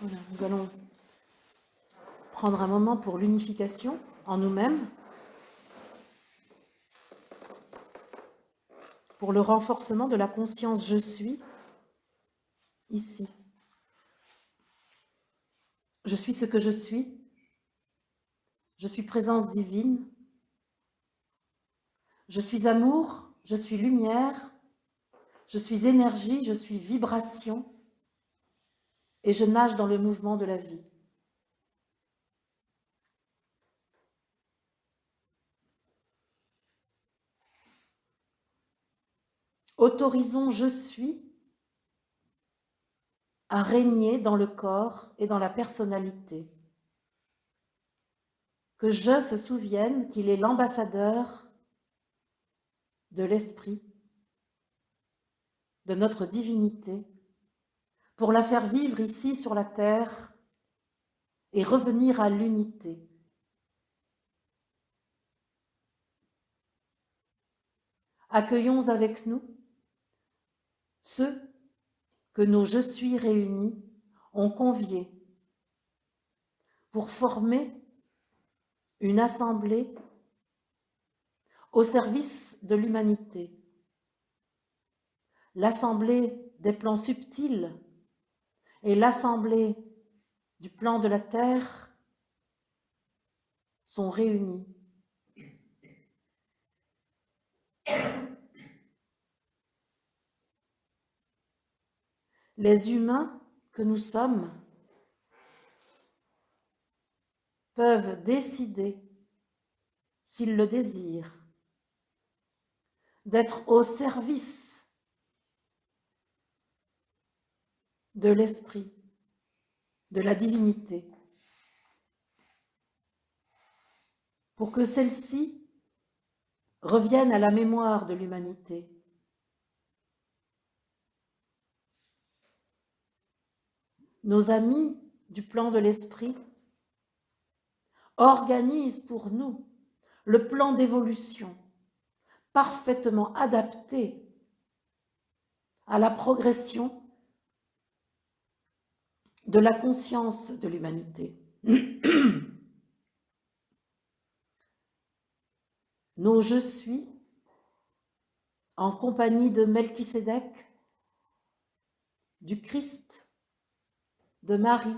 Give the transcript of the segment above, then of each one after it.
Voilà, nous allons prendre un moment pour l'unification en nous-mêmes, pour le renforcement de la conscience je suis ici. Je suis ce que je suis présence divine, je suis amour, je suis lumière, je suis énergie, je suis vibration et je nage dans le mouvement de la vie. Autorisons je suis à régner dans le corps et dans la personnalité. Que je se souvienne qu'il est l'ambassadeur de l'esprit, de notre divinité, pour la faire vivre ici sur la terre et revenir à l'unité. Accueillons avec nous ceux que nos je suis réunis ont conviés pour former une assemblée au service de l'humanité. L'assemblée des plans subtils et l'assemblée du plan de la terre sont réunies. Les humains que nous sommes peuvent décider, s'ils le désirent, d'être au service de l'esprit, de la divinité, pour que celle-ci revienne à la mémoire de l'humanité. Nos amis du plan de l'esprit organisent pour nous le plan d'évolution parfaitement adapté à la progression de la conscience de l'humanité. Nos je suis, en compagnie de Melchisédek, du Christ, de Marie,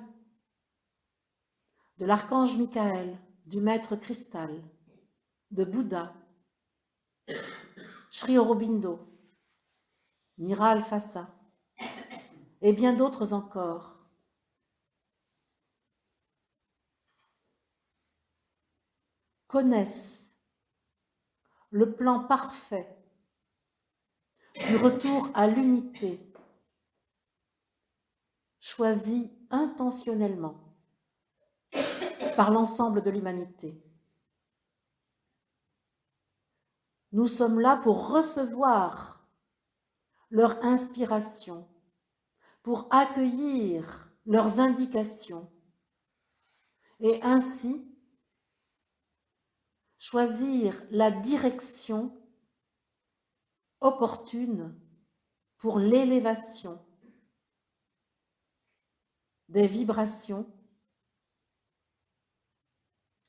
de l'archange Michael, du maître cristal, de Bouddha, Sri Aurobindo, Mira Alfassa, et bien d'autres encore, connaissent le plan parfait du retour à l'unité, choisi intentionnellement par l'ensemble de l'humanité. Nous sommes là pour recevoir leur inspiration, pour accueillir leurs indications et ainsi choisir la direction opportune pour l'élévation des vibrations,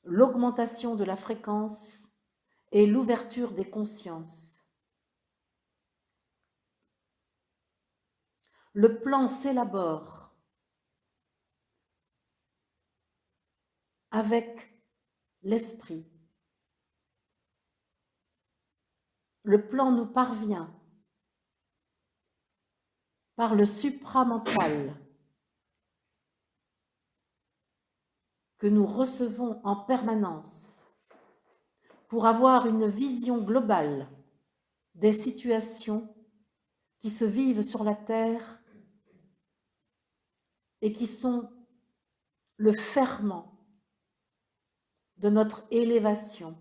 l'augmentation de la fréquence et l'ouverture des consciences. Le plan s'élabore avec l'esprit. Le plan nous parvient par le supramental que nous recevons en permanence pour avoir une vision globale des situations qui se vivent sur la terre et qui sont le ferment de notre élévation.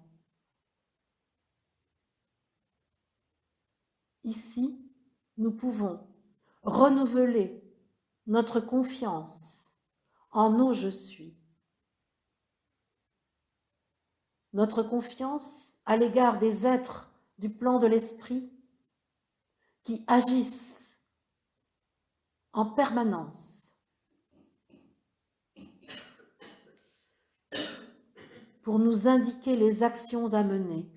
Ici, nous pouvons renouveler notre confiance en nos je suis. Notre confiance à l'égard des êtres du plan de l'esprit qui agissent en permanence pour nous indiquer les actions à mener.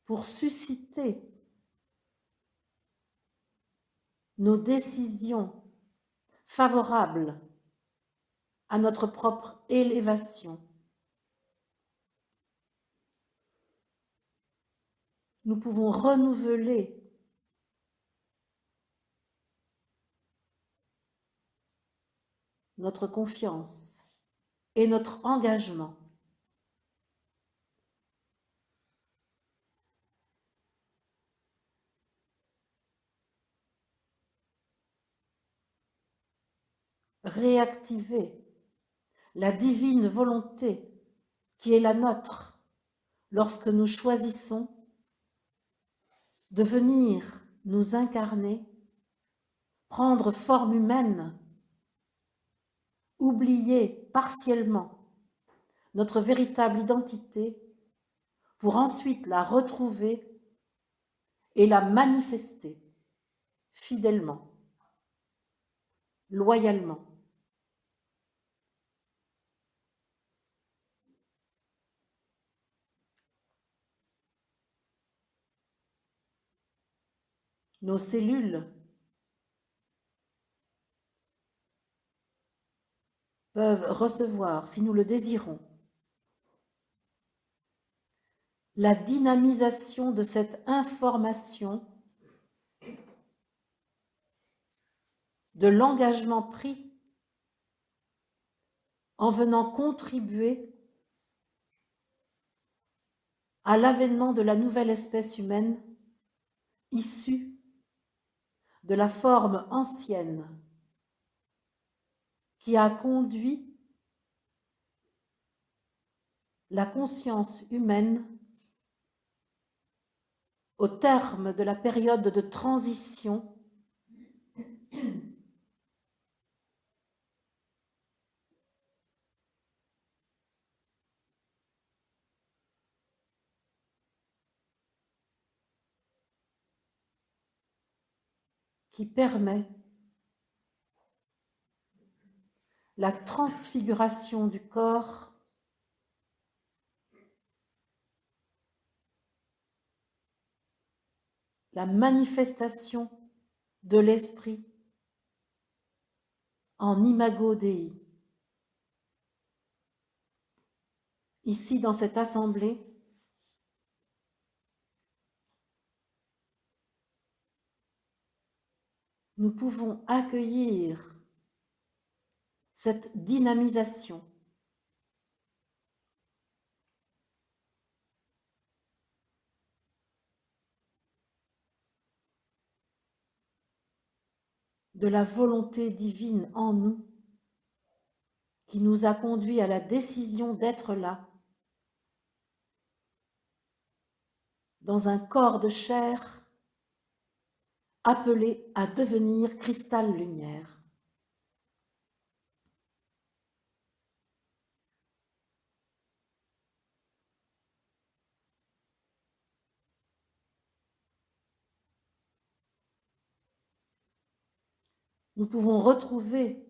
Pour susciter nos décisions favorables à notre propre élévation. Nous pouvons renouveler notre confiance et notre engagement. Réactiver la divine volonté qui est la nôtre lorsque nous choisissons de venir nous incarner, prendre forme humaine, oublier partiellement notre véritable identité pour ensuite la retrouver et la manifester fidèlement, loyalement. Nos cellules peuvent recevoir, si nous le désirons, la dynamisation de cette information, de l'engagement pris en venant contribuer à l'avènement de la nouvelle espèce humaine issue de la forme ancienne qui a conduit la conscience humaine au terme de la période de transition qui permet la transfiguration du corps la manifestation de l'esprit en imago Dei. Ici, dans cette assemblée, nous pouvons accueillir cette dynamisation de la volonté divine en nous qui nous a conduits à la décision d'être là, dans un corps de chair appelé à devenir cristal lumière. Nous pouvons retrouver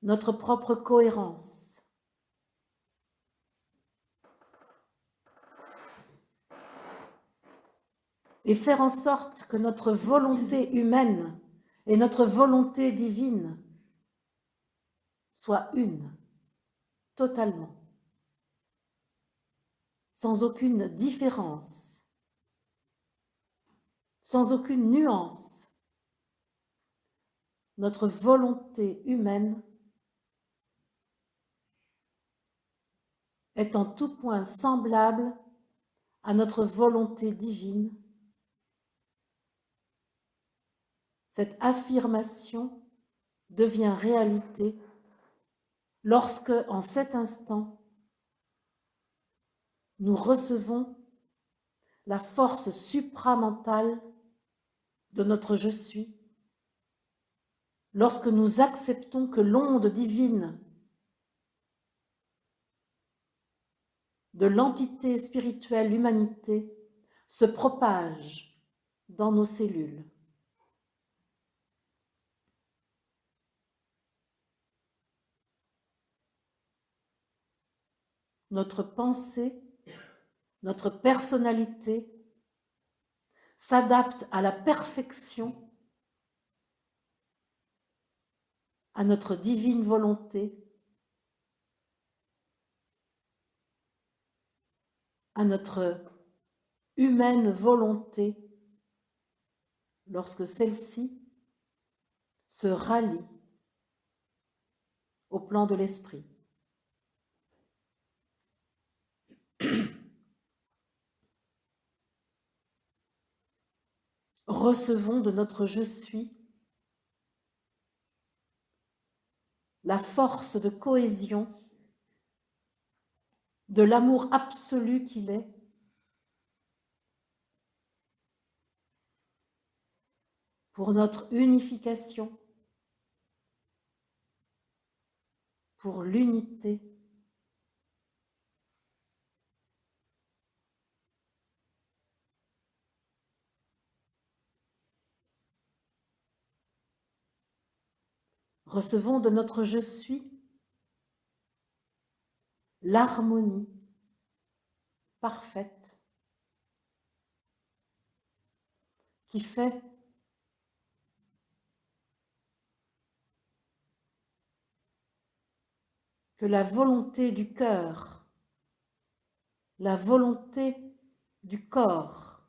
notre propre cohérence. Et faire en sorte que notre volonté humaine et notre volonté divine soient une, totalement, sans aucune différence, sans aucune nuance. Notre volonté humaine est en tout point semblable à notre volonté divine. Cette affirmation devient réalité lorsque, en cet instant, nous recevons la force supramentale de notre je suis, lorsque nous acceptons que l'onde divine de l'entité spirituelle humanité se propage dans nos cellules. notre pensée, notre personnalité s'adapte à la perfection à notre divine volonté, à notre humaine volonté, lorsque celle-ci se rallie au plan de l'esprit. Recevons de notre je suis la force de cohésion de l'amour absolu qu'il est, pour notre unification, pour l'unité. Recevons de notre je suis l'harmonie parfaite qui fait que la volonté du cœur, la volonté du corps,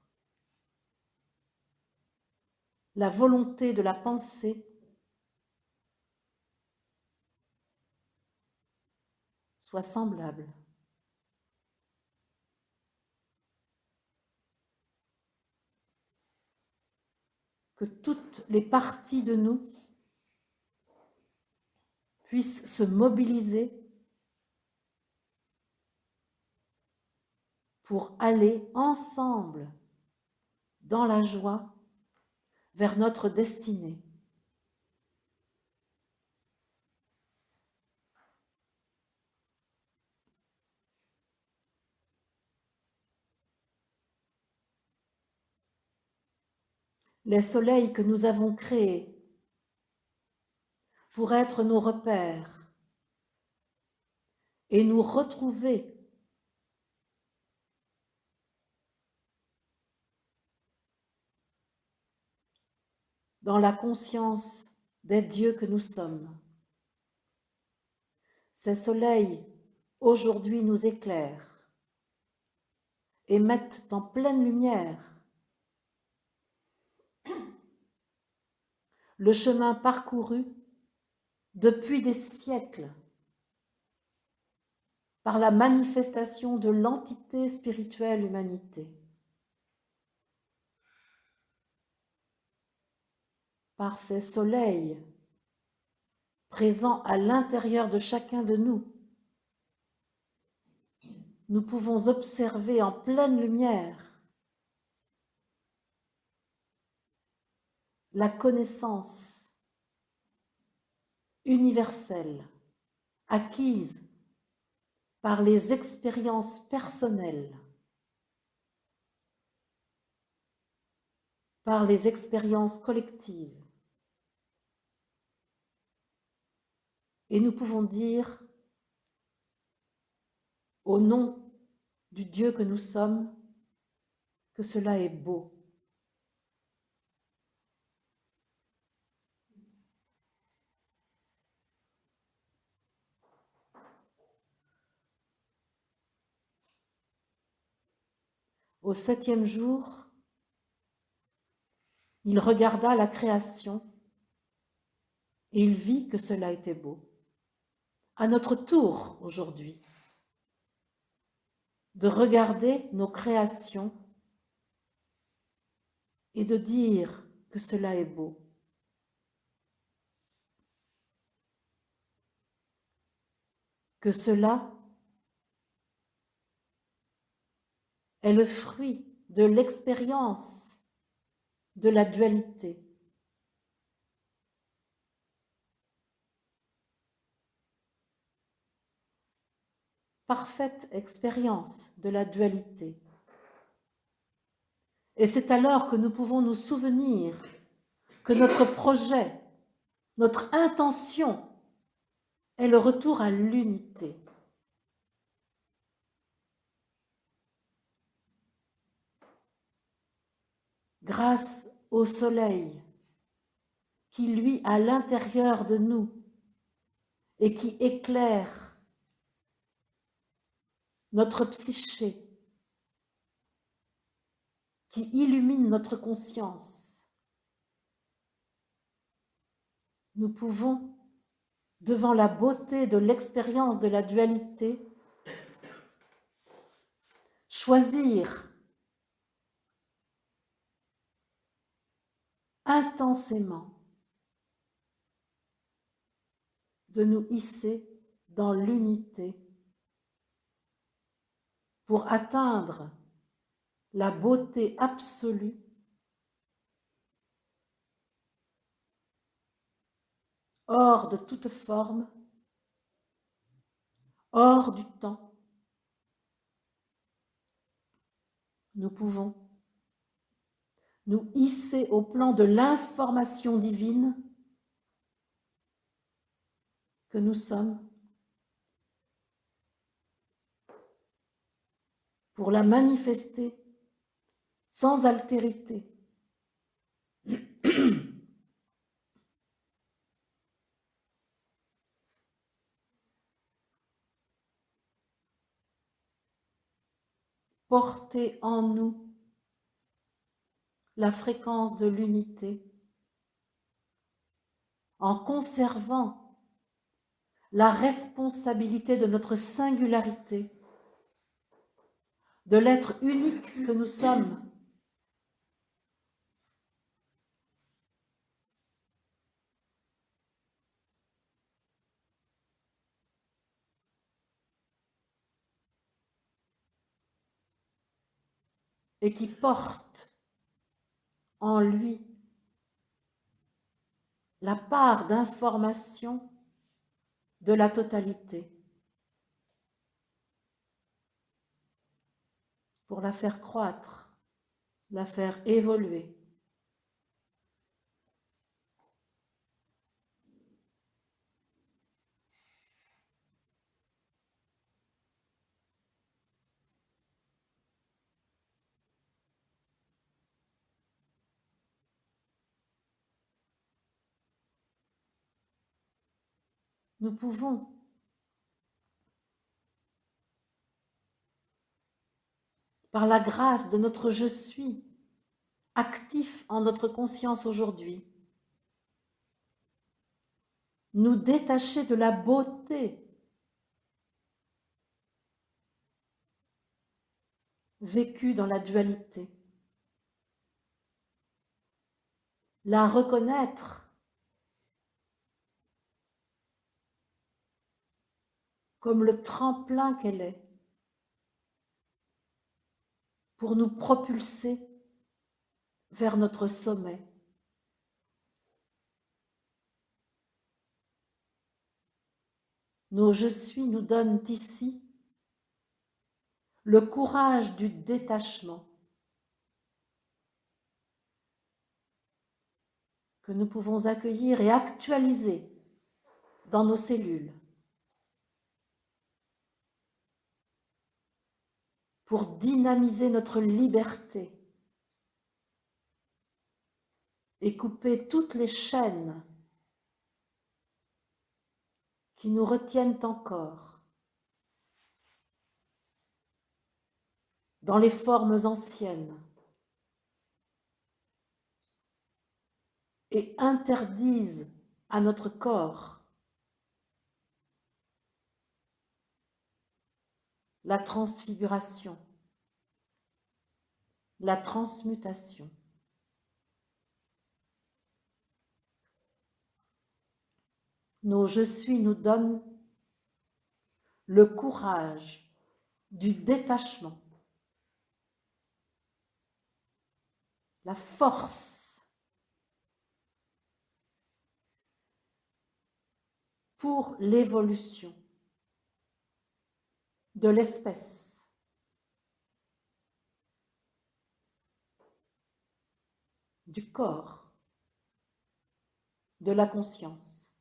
la volonté de la pensée soit semblable. Que toutes les parties de nous puissent se mobiliser pour aller ensemble dans la joie vers notre destinée. Les soleils que nous avons créés pour être nos repères et nous retrouver dans la conscience des dieux que nous sommes. Ces soleils aujourd'hui nous éclairent et mettent en pleine lumière le chemin parcouru depuis des siècles par la manifestation de l'entité spirituelle humanité, par ces soleils présents à l'intérieur de chacun de nous. Nous pouvons observer en pleine lumière la connaissance universelle acquise par les expériences personnelles, par les expériences collectives. Et nous pouvons dire, au nom du Dieu que nous sommes, que cela est beau. Au 7e jour, il regarda la création et il vit que cela était beau. À notre tour aujourd'hui, de regarder nos créations et de dire que cela est beau. Que cela est le fruit de l'expérience de la dualité. Parfaite expérience de la dualité. Et c'est alors que nous pouvons nous souvenir que notre projet, notre intention est le retour à l'unité. grâce au soleil qui luit à l'intérieur de nous et qui éclaire notre psyché, qui illumine notre conscience, nous pouvons, devant la beauté de l'expérience de la dualité, choisir intensément de nous hisser dans l'unité pour atteindre la beauté absolue hors de toute forme, hors du temps. Nous pouvons nous hisser au plan de l'information divine que nous sommes pour la manifester sans altérité. Porter en nous la fréquence de l'unité en conservant la responsabilité de notre singularité, de l'être unique que nous sommes. Et qui porte en lui la part d'information de la totalité pour la faire croître, la faire évoluer. Nous pouvons par la grâce de notre je suis, actif en notre conscience aujourd'hui, nous détacher de la beauté vécue dans la dualité, la reconnaître comme le tremplin qu'elle est pour nous propulser vers notre sommet. Nos je suis nous donnent ici le courage du détachement que nous pouvons accueillir et actualiser dans nos cellules pour dynamiser notre liberté et couper toutes les chaînes qui nous retiennent encore dans les formes anciennes et interdisent à notre corps la transfiguration, la transmutation. Nos je suis nous donnent le courage du détachement, la force pour l'évolution de l'espèce, du corps, de la conscience.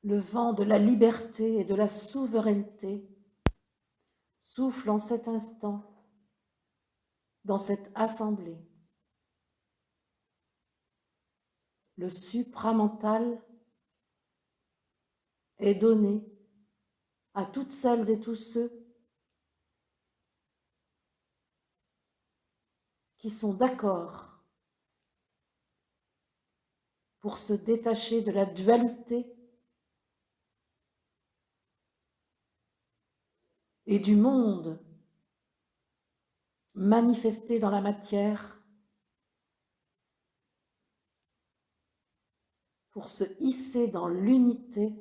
Le vent de la liberté et de la souveraineté souffle en cet instant dans cette assemblée. Le supramental est donné à toutes celles et tous ceux qui sont d'accord pour se détacher de la dualité et du monde manifesté dans la matière, pour se hisser dans l'unité,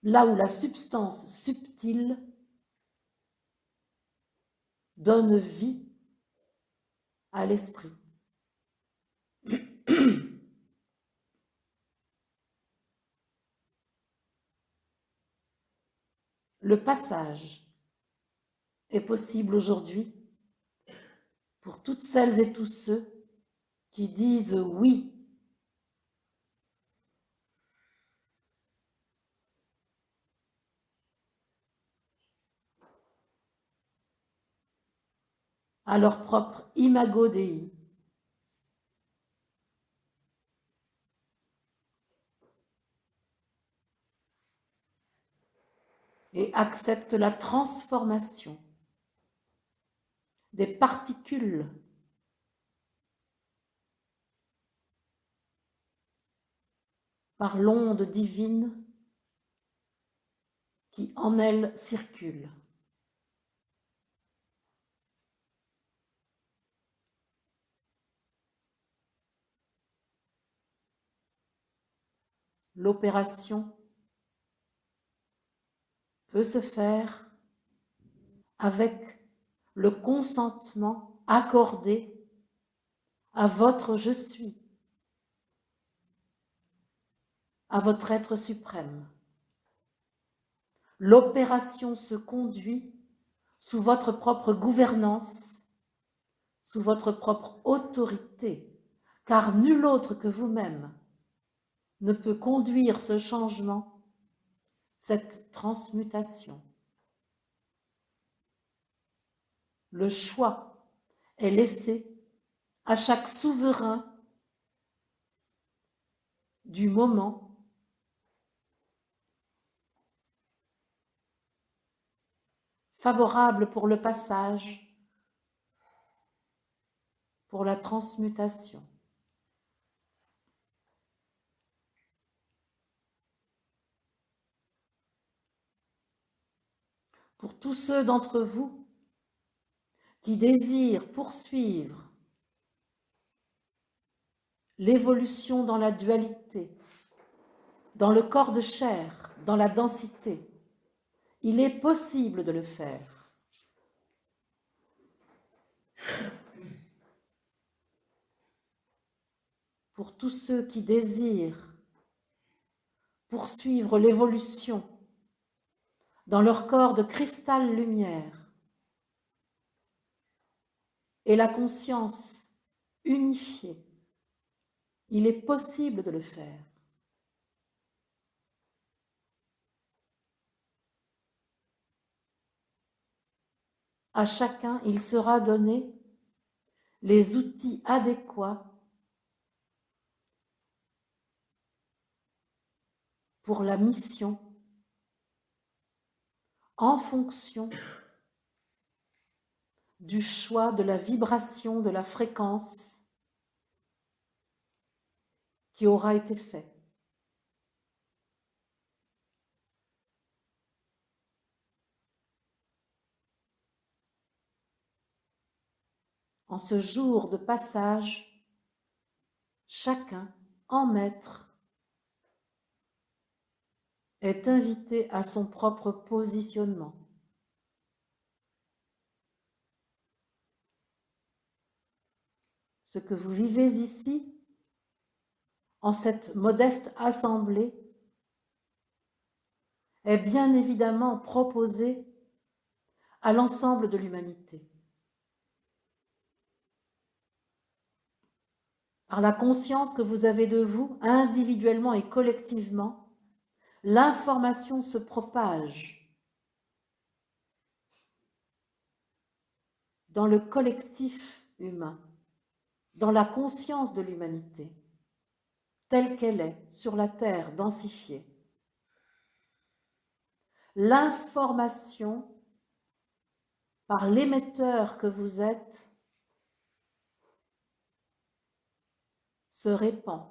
là où la substance subtile donne vie à l'esprit. Le passage est possible aujourd'hui pour toutes celles et tous ceux qui disent oui à leur propre imago Dei. Et acceptent la transformation des particules par l'onde divine qui en elles circule. L'opération peut se faire avec le consentement accordé à votre je suis, à votre être suprême. L'opération se conduit sous votre propre gouvernance, sous votre propre autorité, car nul autre que vous-même ne peut conduire ce changement, cette transmutation. Le choix est laissé à chaque souverain du moment favorable pour le passage, pour la transmutation. Pour tous ceux d'entre vous qui désirent poursuivre l'évolution dans la dualité, dans le corps de chair, dans la densité, il est possible de le faire. Pour tous ceux qui désirent poursuivre l'évolution dans leur corps de cristal lumière et la conscience unifiée, il est possible de le faire. À chacun, il sera donné les outils adéquats pour la mission en fonction du choix de la vibration, de la fréquence qui aura été fait. En ce jour de passage, chacun, en maître, est invité à son propre positionnement. Ce que vous vivez ici, en cette modeste assemblée, est bien évidemment proposé à l'ensemble de l'humanité. par la conscience que vous avez de vous, individuellement et collectivement, l'information se propage dans le collectif humain, dans la conscience de l'humanité, telle qu'elle est sur la Terre densifiée. L'information, par l'émetteur que vous êtes, se répand,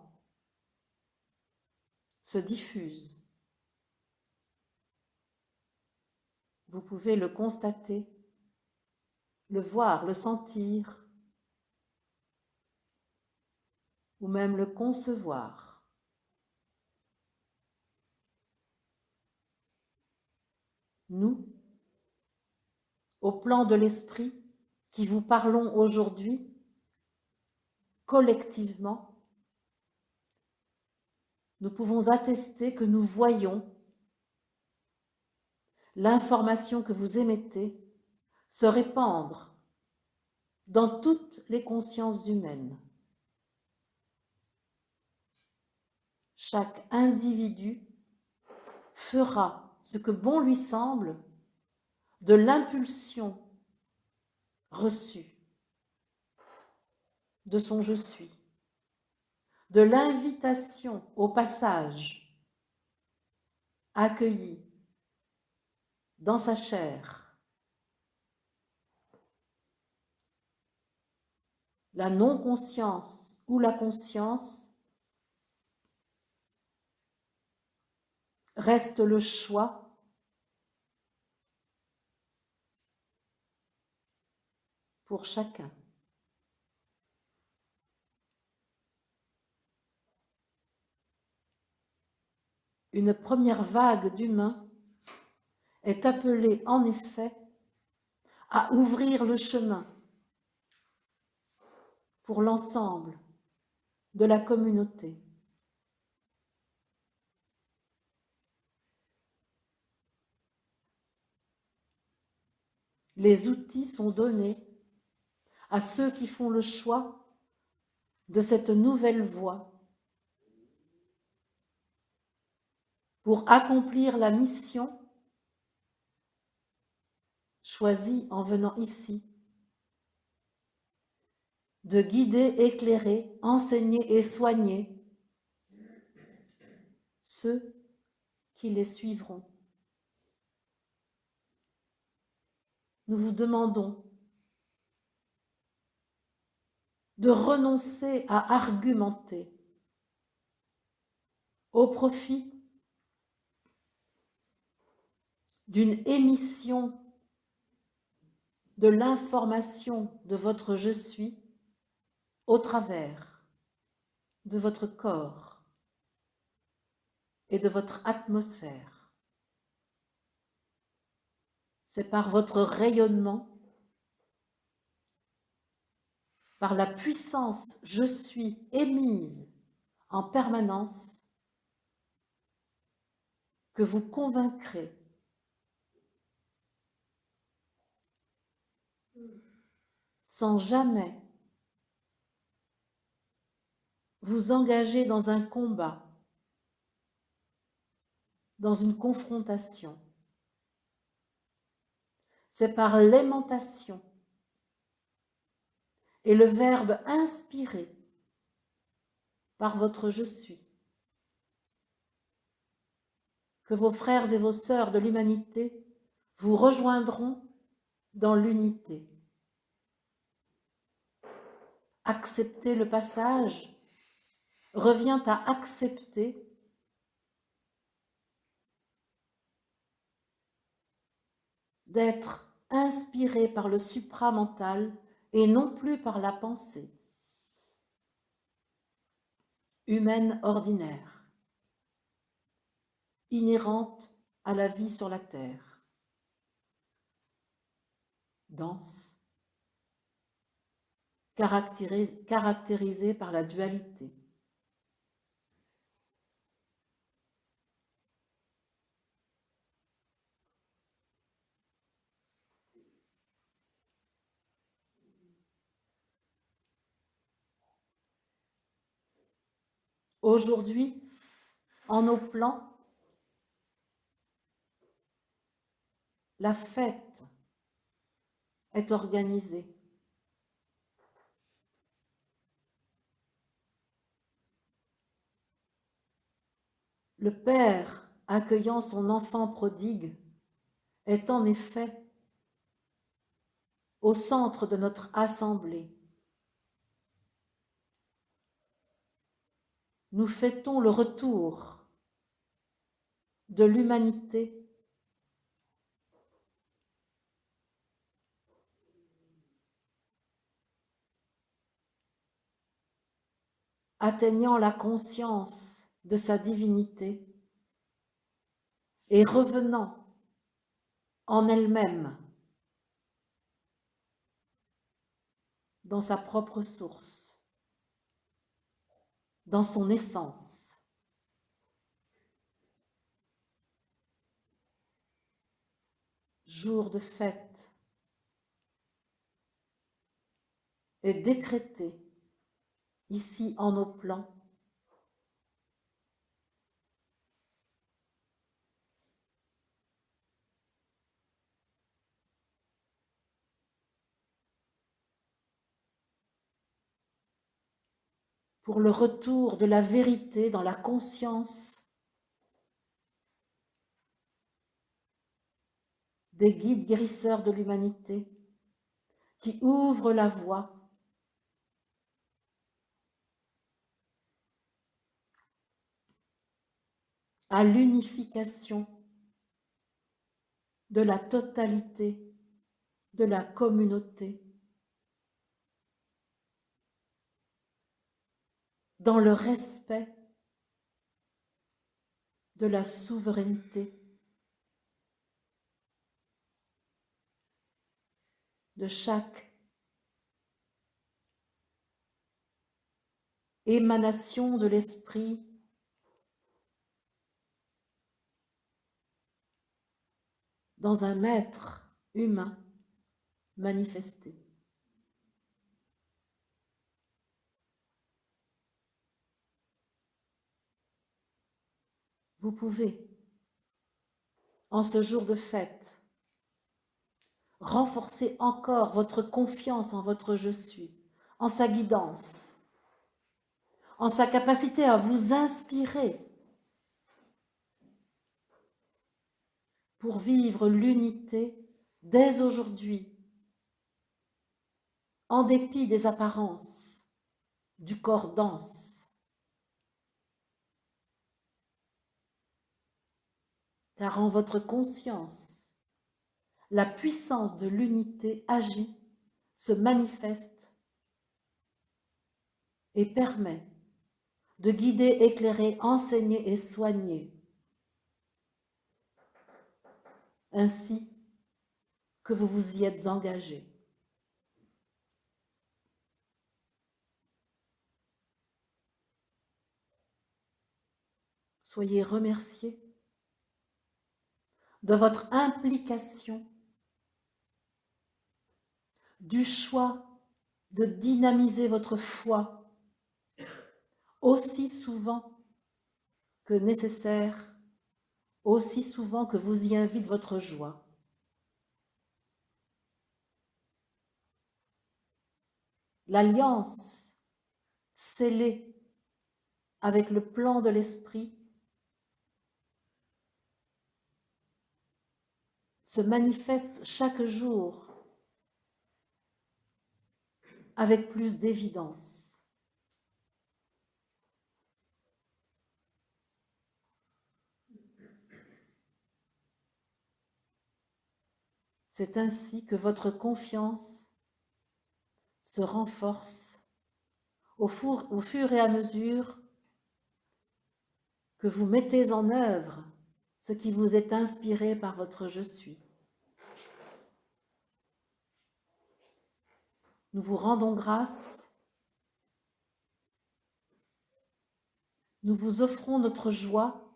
se diffuse. Vous pouvez le constater, le voir, le sentir, ou même le concevoir. Nous, au plan de l'esprit, qui vous parlons aujourd'hui, collectivement, nous pouvons attester que nous voyons l'information que vous émettez se répandre dans toutes les consciences humaines. Chaque individu fera ce que bon lui semble de l'impulsion reçue de son je suis, de l'invitation au passage accueillie dans sa chair. La non-conscience ou la conscience reste le choix pour chacun. Une première vague d'humains est appelée en effet à ouvrir le chemin pour l'ensemble de la communauté. Les outils sont donnés à ceux qui font le choix de cette nouvelle voie pour accomplir la mission choisie en venant ici, de guider, éclairer, enseigner et soigner ceux qui les suivront. Nous vous demandons de renoncer à argumenter au profit d'une émission de l'information de votre je suis au travers de votre corps et de votre atmosphère. C'est par votre rayonnement, par la puissance je suis émise en permanence, que vous convaincrez sans jamais vous engager dans un combat, dans une confrontation. C'est par l'aimantation et le verbe inspiré par votre je suis que vos frères et vos sœurs de l'humanité vous rejoindront dans l'unité. Accepter le passage revient à accepter d'être inspiré par le supramental et non plus par la pensée humaine ordinaire, inhérente à la vie sur la terre, dense, caractérisée par la dualité. Aujourd'hui, en nos plans, la fête est organisée. Le Père accueillant son enfant prodigue est en effet au centre de notre assemblée. Nous fêtons le retour de l'humanité atteignant la conscience de sa divinité et revenant en elle-même dans sa propre source, dans son essence. Jour de fête est décrété ici en nos plans pour le retour de la vérité dans la conscience des guides guérisseurs de l'humanité qui ouvrent la voie à l'unification de la totalité de la communauté dans le respect de la souveraineté de chaque émanation de l'esprit dans un être humain manifesté. Vous pouvez, en ce jour de fête, renforcer encore votre confiance en votre je suis, en sa guidance, en sa capacité à vous inspirer pour vivre l'unité dès aujourd'hui, en dépit des apparences du corps dense. Car en votre conscience, la puissance de l'unité agit, se manifeste et permet de guider, éclairer, enseigner et soigner, ainsi que vous vous y êtes engagé. Soyez remerciés de votre implication, du choix de dynamiser votre foi aussi souvent que nécessaire, aussi souvent que vous y invite votre joie. L'alliance scellée avec le plan de l'esprit se manifeste chaque jour avec plus d'évidence. C'est ainsi que votre confiance se renforce au fur et à mesure que vous mettez en œuvre ce qui vous est inspiré par votre je suis. Nous vous rendons grâce. Nous vous offrons notre joie,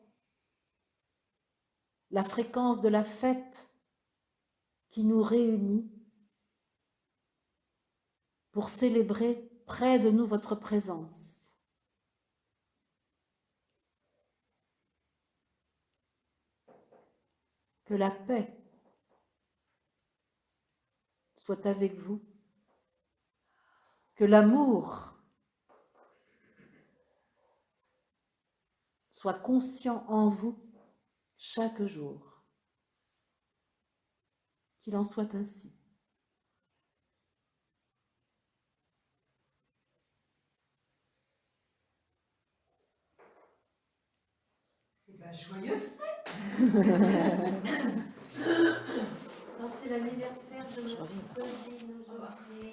la fréquence de la fête qui nous réunit pour célébrer près de nous votre présence. que la paix soit avec vous, que l'amour soit conscient en vous chaque jour. Qu'il en soit ainsi. Eh ben, joyeuse fête. C'est l'anniversaire de notre cousine aujourd'hui.